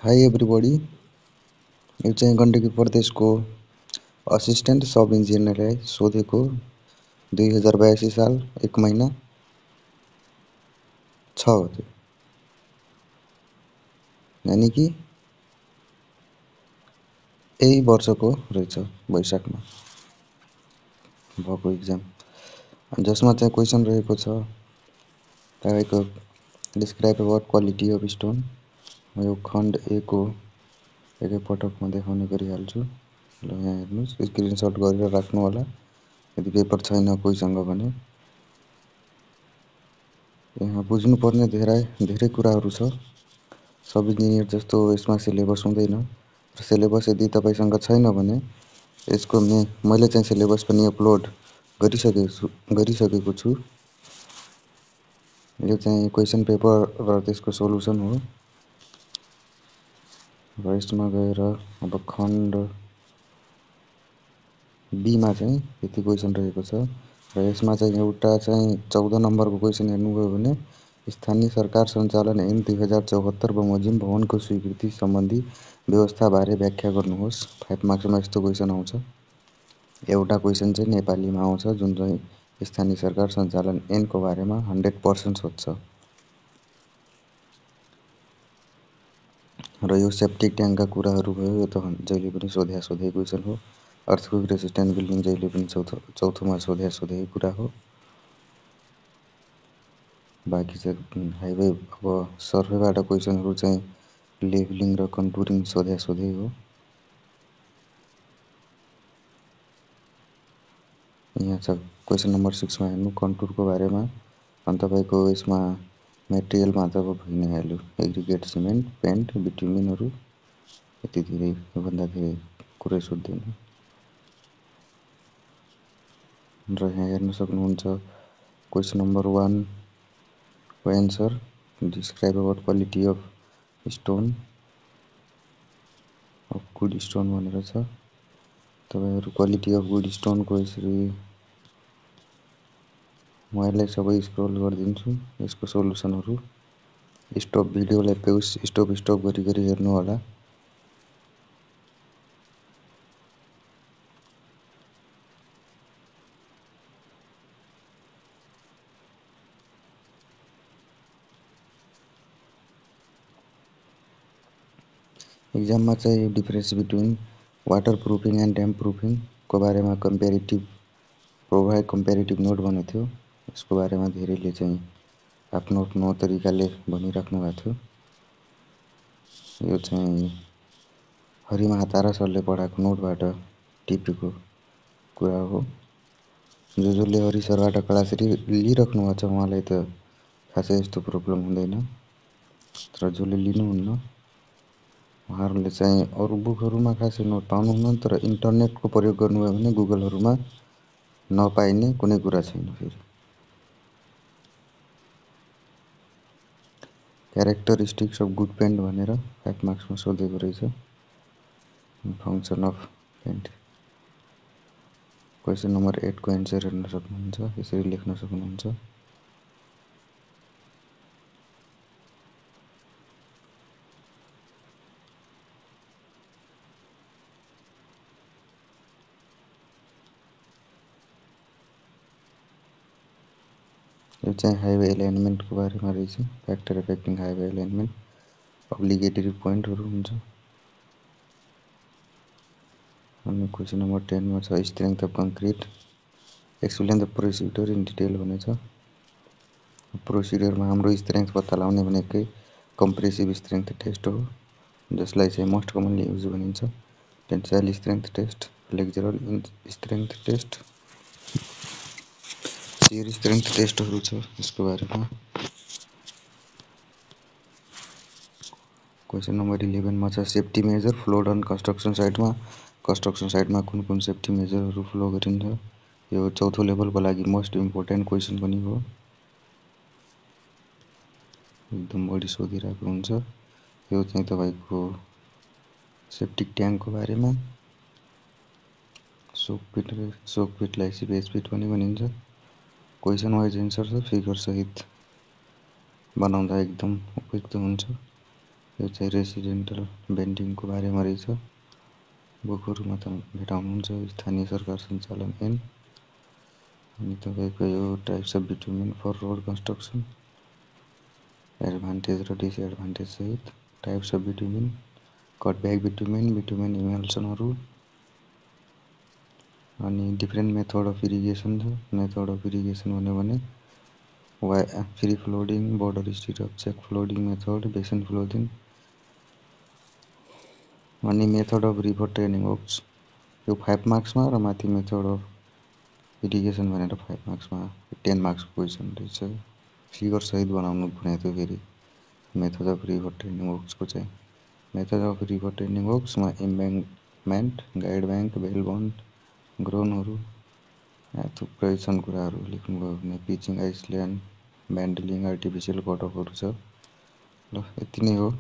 High everybody, यो चाहिँ गण्डकी प्रदेशको असिस्टेन्ट सब इन्जिनियरलाई सोधेको 2082 साल 1 महिना 6 गते, यानि कि यही वर्षको रहेछ वैशाखमा भएको इक्जाम, जसमा चाहिँ क्वेसन रहेको छ तपाईँको describe about quality of stone. म यो खण्ड ए को एकैपटकमा देखाउने गरिहाल्छु। ल यहाँ हेर्नुहोस्, स्क्रिनसट गरेर राख्नु होला यदि पेपर छैन कोहीसँग भने। यहाँ बुझ्नुपर्ने धेरै कुराहरू छ। सब इन्जिनियर जस्तो यसमा सिलेबस हुँदैन र सिलेबस यदि तपाईसँग छैन भने यसको मैले चाहिँ सिलेबस पनि अपलोड गरिसकेको छु। यो चाहिँ क्वेसन पेपर र त्यसको सोलुसन हो र यसमा गएर अब खण्ड बी मा चाहिँ यति क्वेसन रहेको छ र यसमा चाहिँ एउटा चाहिँ 14 नम्बरको क्वेसन हेर्नुभयो भने स्थानीय सरकार सञ्चालन ऐन 2074 बमोजिम भवनको स्वीकृति सम्बन्धी व्यवस्थाबारे व्याख्या गर्नुहोस्। 5 मार्क्समा यस्तो क्वेसन आउँछ। एउटा क्वेसन चाहिँ नेपालीमा आउँछ जुन चाहिँ स्थानीय सरकार सञ्चालन ऐनको बारेमा 100% सोध्छ र यो सेप्टिक ट्याङ्कका कुराहरू भयो। यो त जहिले पनि सोधे क्वेसन हो। अर्थक्वेक रेसिस्टेन्ट बिल्डिङ जहिले पनि चौथोमा सोधे कुरा हो। बाँकी चाहिँ हाइवे अब सर्वेबाट क्वेसनहरू चाहिँ लेभलिङ र कन्टुरिङ सोधे हो। यहाँ छ क्वेसन नम्बर 6 मा हेर्नु कन्टुरको बारेमा। अनि तपाईँको यसमा मेटेरियलमा त अब भइ नै हाल्यो, एग्रिगेट, सिमेन्ट, पेन्ट, बिट्युमिनहरू। यति धेरै योभन्दा धेरै कुरै सोध्दैन। र यहाँ हेर्न सक्नुहुन्छ क्वेसन नम्बर 1 को answer describe about quality of stone of good stone भनेर छ। तपाईँहरू क्वालिटी अफ गुड स्टोनको यसरी म यसलाई सबै स्क्रोल गरिदिन्छु। यसको सोलुसनहरू भिडियोलाई स्टप गरी हेर्नु होला। इक्जाममा चाहिँ difference between water proofing and damp प्रुफिङको बारेमा कम्पेरिटिभ नोट भनेको थियो। यसको बारेमा धेरैले चाहिँ आफ्नो तरिकाले भनिराख्नु भएको थियो। यो चाहिँ हरिमहातारा सरले पढाएको नोटबाट टिपेको कुरा हो। जसले हरि सरबाट क्लास लिइराख्नु भएको छ उहाँलाई त खासै यस्तो प्रब्लम हुँदैन, तर जसले लिनुहुन्न उहाँहरूले चाहिँ अरू बुकहरूमा खासै नोट पाउनुहुन्न, तर इन्टरनेटको प्रयोग गर्नुभयो भने गुगलहरूमा नपाइने कुनै कुरा छैन। फेरि क्यारेक्टरिस्टिक्स अफ गुड पेन्ट भनेर 5 मार्क्समा सोधेको रहेछ। Function of paint. Question number 8 को एन्सर हेर्न सक्नुहुन्छ, यसरी लेख्न सक्नुहुन्छ। यो चाहिँ हाइवे एलाइनमेन्टको बारेमा रहेछ। Factor affecting highway alignment, obligatory पोइन्टहरू हुन्छ। अनि क्वेसन नम्बर 10 मा छ strength of concrete, explain the procedure in detail भनेछ। प्रोसिड्युरमा हाम्रो स्ट्रेङ्थ पत्ता लगाउने भनेकै कम्प्रेसिभ स्ट्रेङ्थ टेस्ट हो, जसलाई चाहिँ मोस्ट कमनली युज भनिन्छ। Tensile strength test, flexural strength test, shear strength टेस्टहरू छ यसको बारेमा। क्वेसन नम्बर 11 मा छ safety major flawed on construction साइटमा कुन कुन सेफ्टी मेजरहरू फ्लो गरिन्छ। यो चौथो लेभलको लागि मोस्ट इम्पोर्टेन्ट क्वेसन पनि हो, एकदम बढी सोधिरहेको हुन्छ। यो चाहिँ तपाईँको सेप्टिक ट्याङ्कको बारेमा। सोक पिटलाई सिपेज पिट पनि भनिन्छ। क्वेसन वाइज एन्सर छ, फिगर सहित बनाउँदा एकदम उपयुक्त हुन्छ। यो चाहिँ रेसिडेन्टल बेन्डिङको बारेमा रहेछ। बुकहरूमा त भेटाउनुहुन्छ। स्थानीय सरकार सञ्चालन ऐन। अनि तपाईँको यो types of bitumen for road construction, advantage र डिसएडभान्टेज सहित types of bitumen, cutback bitumen, bitumen इमल्सनहरू, अनि डिफ्रेन्ट मेथड अफ इरिगेसन छ। मेथड अफ इरिगेसन भन्यो भने free flooding, border strip, check flooding method, basin flooding, अनि method of river training works यो 5 मार्क्समा र माथि मेथड अफ इरिगेसन भनेर 5 मार्क्समा 10 मार्क्सको क्वेसन रहेछ। फिगर सहित बनाउनु भनेको थियो। फेरि मेथड अफ रिभर ट्रेनिङ वर्क्सको चाहिँ मेथड अफ रिभर ट्रेनिङ वर्क्समा embankment, guide bank, bell bund, ग्रोनहरू थुप्रै छन् कुराहरू लेख्नुभयो भने पिचिङ आइसल्यान्ड, ब्यान्डलिङ, आर्टिफिसियल कटअफहरू छ। ल यति नै हो।